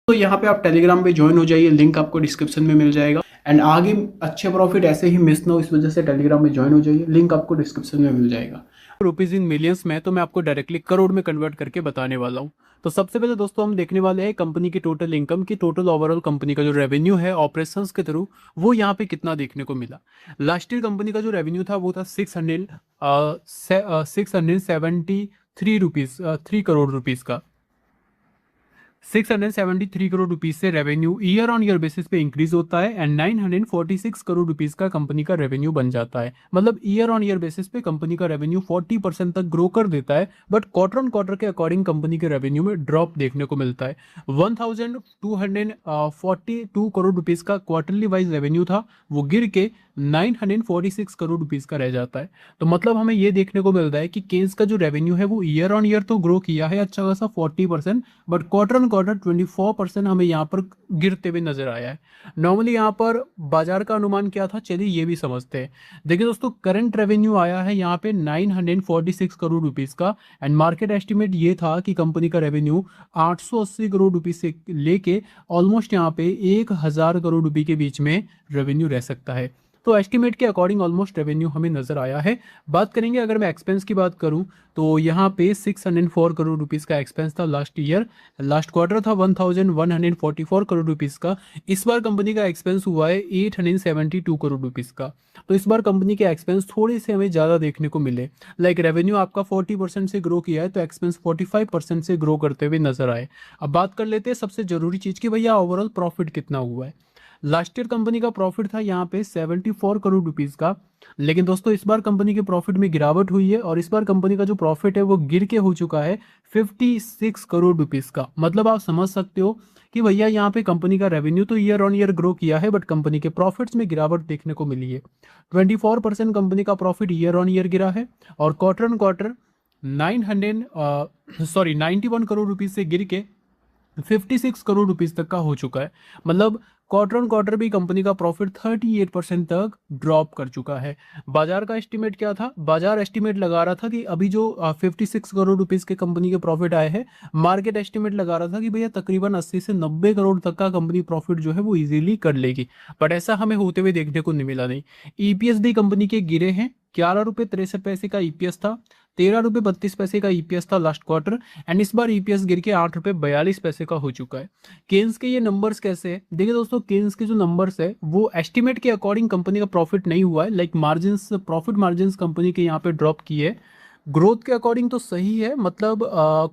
तो यहाँ पे आप टेलीग्राम पे ज्वाइन हो जाइए, लिंक आपको डिस्क्रिप्शन में मिल जाएगा। एंड आगे अच्छे प्रॉफिट ऐसे ही मिस ना हो, इस वजह से टेलीग्राम में ज्वाइन हो जाइए, लिंक आपको डिस्क्रिप्शन में मिल जाएगा। रुपीज इन मिलियंस में तो मैं आपको डायरेक्टली करोड़ में कन्वर्ट करके बताने वाला हूँ। तो सबसे पहले दोस्तों हम देखने वाले हैं कंपनी की टोटल इनकम की, टोटल ओवरऑल कंपनी का जो रेवेन्यू है ऑपरेशंस के थ्रू वो यहाँ पे कितना देखने को मिला। लास्ट ईयर कंपनी का जो रेवेन्यू था वो था 673 रुपीज 3 करोड़ रुपीज का। 673 करोड़ रुपीज से revenue year on year basis पे इंक्रीज होता है एंड 946 करोड़ रुपीज का कंपनी का रेवेन्यू बन जाता है। मतलब ईयर ऑन ईयर बेसिस पे कंपनी का रेवेन्यू 40% तक ग्रो कर देता है, बट क्वार्टर ऑन क्वार्टर के अकॉर्डिंग कंपनी के रेवेन्यू में ड्रॉप देखने को मिलता है। 1242 करोड़ रुपीज का क्वार्टरली वाइज रेवेन्यू था, वो गिर के 946 करोड़ रुपीज का रह जाता है। तो मतलब हमें ये देखने को मिलता है कि केन्स का जो रेवेन्यू है वो ईयर ऑन ईयर तो ग्रो किया है अच्छा खासा 40%, बट क्वार्टर ऑन क्वार्टर 24% हमें यहाँ पर गिरते हुए नजर आया है। नॉर्मली यहाँ पर बाजार का अनुमान क्या था, चलिए ये भी समझते हैं। देखिए दोस्तों, करंट रेवेन्यू आया है यहाँ पे 946 करोड़ रुपीस का एंड मार्केट एस्टिमेट ये था कि कंपनी का रेवेन्यू 880 करोड़ रुपीस से लेके ऑलमोस्ट यहाँ पे 1000 करोड़ रुपए के बीच में रेवेन्यू रह सकता है। तो एस्टिमेट के अकॉर्डिंग ऑलमोस्ट रेवेन्यू हमें नजर आया है। बात करेंगे अगर मैं एक्सपेंस की बात करूं तो यहाँ पे 604 करोड़ रुपीस का एक्सपेंस था लास्ट ईयर। लास्ट क्वार्टर था 1144 करोड़ रुपीस का। इस बार कंपनी का एक्सपेंस हुआ है 872 करोड़ रुपीस का। तो इस बार कंपनी के एक्सपेंस थोड़े से हमें ज़्यादा देखने को मिले। लाइक रेवेन्यू आपका 40% से ग्रो किया है तो एक्सपेंस 45% से ग्रो करते हुए नजर आए। अब बात कर लेते हैं सबसे जरूरी चीज़ की, भैया ओवरऑल प्रॉफिट कितना हुआ है। लास्ट ईयर कंपनी का प्रॉफिट था यहाँ पे 74 करोड़ रुपीस का, लेकिन दोस्तों इस बार कंपनी के प्रॉफिट में गिरावट हुई है और इस बार कंपनी का जो प्रॉफिट है वो गिर के हो चुका है 56 करोड़ रुपीस का। मतलब आप समझ सकते हो कि भैया यहाँ पे कंपनी का रेवेन्यू तो ईयर ऑन ईयर ग्रो किया है बट कंपनी के प्रॉफिट्स में गिरावट देखने को मिली है। 24% कंपनी का प्रॉफिट ईयर ऑन ईयर गिरा है और quarter on quarter 91 crore rupees से गिर के 56 करोड़ रुपीस तक का हो चुका है। मतलब क्वार्टर ऑन क्वार्टर भी कंपनी का प्रॉफिट 38% तक ड्रॉप कर चुका है। बाजार का एस्टीमेट क्या था, बाजार एस्टीमेट लगा रहा था कि अभी जो 56 करोड़ रुपीस के कंपनी के प्रॉफिट आए हैं, मार्केट एस्टीमेट लगा रहा था कि भैया तकरीबन 80 से 90 करोड़ तक का कंपनी प्रॉफिट जो है वो इजीली कर लेगी, बट ऐसा हमें होते हुए देखने को नहीं मिला। नहीं, ईपीएस भी कंपनी के गिरे हैं। 11 रुपये 63 पैसे का ईपीएस था, 13 रुपये 32 पैसे का ईपीएस था लास्ट क्वार्टर एंड इस बार ईपीएस गिर के 8 रुपये 42 पैसे का हो चुका है। केन्स के ये नंबर्स कैसे है, देखिए दोस्तों, केन्स के जो नंबर्स है वो एस्टिमेट के अकॉर्डिंग कंपनी का प्रॉफिट नहीं हुआ है। Like margin, profit margin company के यहाँ पे ड्रॉप किए। ग्रोथ के अकॉर्डिंग तो सही है, मतलब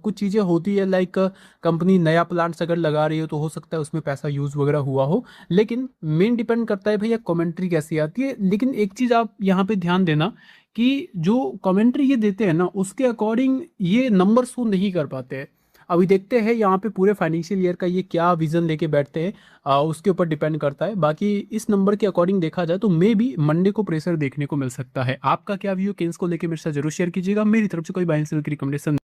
कुछ चीज़ें होती है लाइक कंपनी नया प्लांट्स अगर लगा रही हो तो हो सकता है उसमें पैसा यूज़ वगैरह हुआ हो, लेकिन मेन डिपेंड करता है भैया कमेंट्री कैसी आती है। लेकिन एक चीज़ आप यहाँ पे ध्यान देना कि जो कमेंट्री ये देते हैं ना उसके अकॉर्डिंग ये नंबर शो नहीं कर पाते हैं। अभी देखते हैं यहाँ पे पूरे फाइनेंशियल ईयर का ये क्या विजन लेके बैठते हैं, उसके ऊपर डिपेंड करता है। बाकी इस नंबर के अकॉर्डिंग देखा जाए तो मे बी मंडे को प्रेशर देखने को मिल सकता है। आपका क्या व्यू केन्स को लेके मेरे साथ जरूर शेयर कीजिएगा। मेरी तरफ से कोई बाय सेल की रिकमेंडेशन